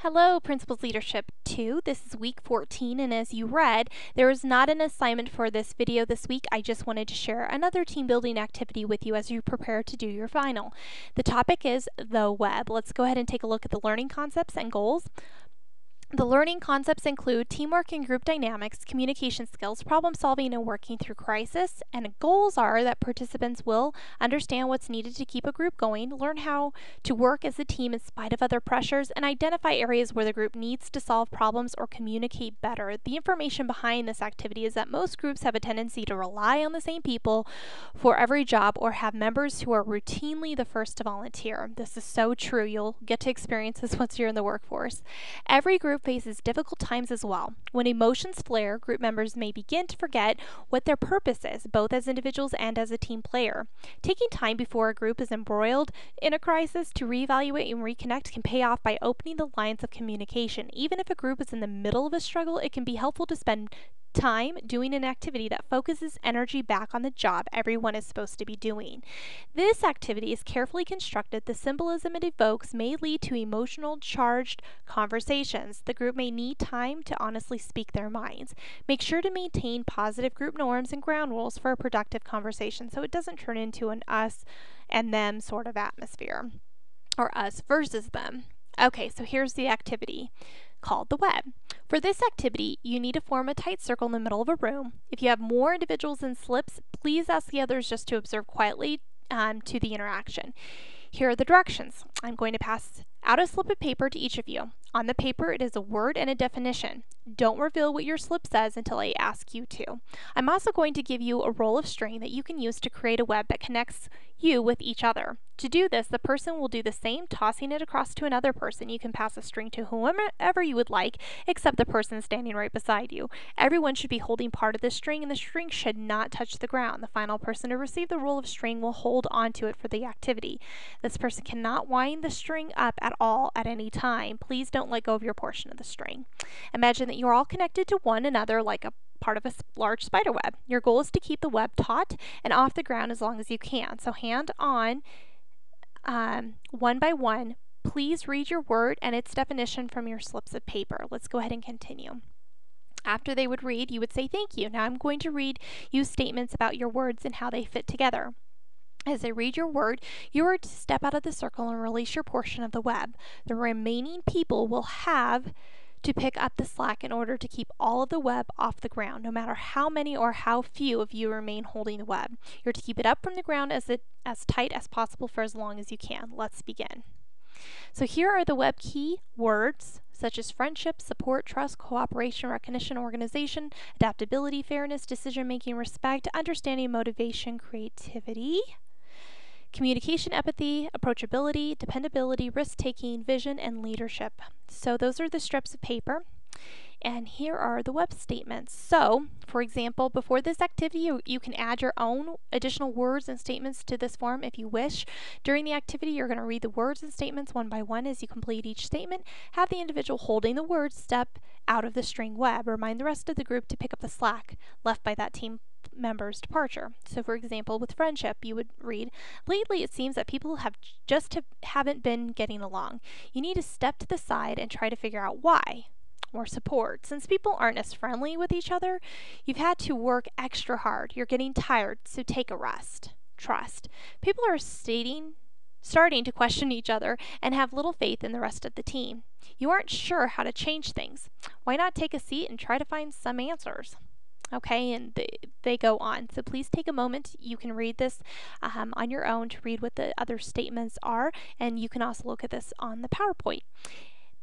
Hello, Principals Leadership 2. This is week 14, and as you read, there is not an assignment for this video this week. I just wanted to share another team building activity with you as you prepare to do your final. The topic is the web. Let's go ahead and take a look at the learning concepts and goals. The learning concepts include teamwork and group dynamics, communication skills, problem solving, and working through crisis. And goals are that participants will understand what's needed to keep a group going, learn how to work as a team in spite of other pressures, and identify areas where the group needs to solve problems or communicate better. The information behind this activity is that most groups have a tendency to rely on the same people for every job or have members who are routinely the first to volunteer. This is so true. You'll get to experience this once you're in the workforce. Every group faces difficult times as well. When emotions flare, group members may begin to forget what their purpose is, both as individuals and as a team player. Taking time before a group is embroiled in a crisis to reevaluate and reconnect can pay off by opening the lines of communication. Even if a group is in the middle of a struggle, it can be helpful to spend time doing an activity that focuses energy back on the job everyone is supposed to be doing. This activity is carefully constructed. The symbolism it evokes may lead to emotional charged conversations. The group may need time to honestly speak their minds. Make sure to maintain positive group norms and ground rules for a productive conversation so it doesn't turn into an us and them sort of atmosphere, or us versus them. Okay, so here's the activity called the web. For this activity, you need to form a tight circle in the middle of a room. If you have more individuals in slips, please ask the others just to observe quietly to the interaction. Here are the directions. I'm going to pass out a slip of paper to each of you. On the paper, it is a word and a definition. Don't reveal what your slip says until I ask you to. I'm also going to give you a roll of string that you can use to create a web that connects you with each other. To do this, the person will do the same, tossing it across to another person. You can pass a string to whomever you would like, except the person standing right beside you. Everyone should be holding part of the string, and the string should not touch the ground. The final person to receive the roll of string will hold onto it for the activity. This person cannot wind the string up at all at any time. Please don't let go of your portion of the string. Imagine that you're all connected to one another like a part of a large spider web. Your goal is to keep the web taut and off the ground as long as you can. So hand on, one by one, please read your word and its definition from your slips of paper. Let's go ahead and continue. After they would read, you would say thank you. Now I'm going to read you statements about your words and how they fit together. As they read your word, you are to step out of the circle and release your portion of the web. The remaining people will have to pick up the slack in order to keep all of the web off the ground, no matter how many or how few of you remain holding the web. You're to keep it up from the ground as tight as possible for as long as you can. Let's begin. So here are the web key words such as friendship, support, trust, cooperation, recognition, organization, adaptability, fairness, decision-making, respect, understanding, motivation, creativity, communication, empathy, approachability, dependability, risk-taking, vision, and leadership. So those are the strips of paper. And here are the web statements. So, for example, before this activity, you can add your own additional words and statements to this form if you wish. During the activity, you're going to read the words and statements one by one as you complete each statement. Have the individual holding the words step out of the string web. Remind the rest of the group to pick up the slack left by that team member's departure. So for example, with friendship, you would read, lately it seems that people haven't been getting along. You need to step to the side and try to figure out why. Or support. Since people aren't as friendly with each other, you've had to work extra hard. You're getting tired, so take a rest. Trust. People are starting to question each other and have little faith in the rest of the team. You aren't sure how to change things. Why not take a seat and try to find some answers? Okay, and they go on. So please take a moment. You can read this on your own to read what the other statements are, and you can also look at this on the PowerPoint.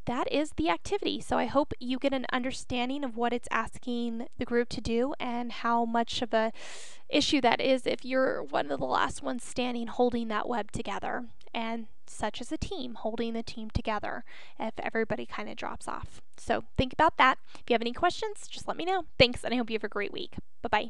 That is the activity. So I hope you get an understanding of what it's asking the group to do and how much of a issue that is if you're one of the last ones standing holding that web together, and such as a team holding the team together if everybody kind of drops off. So think about that. If you have any questions, just let me know. Thanks, and I hope you have a great week. Bye-bye.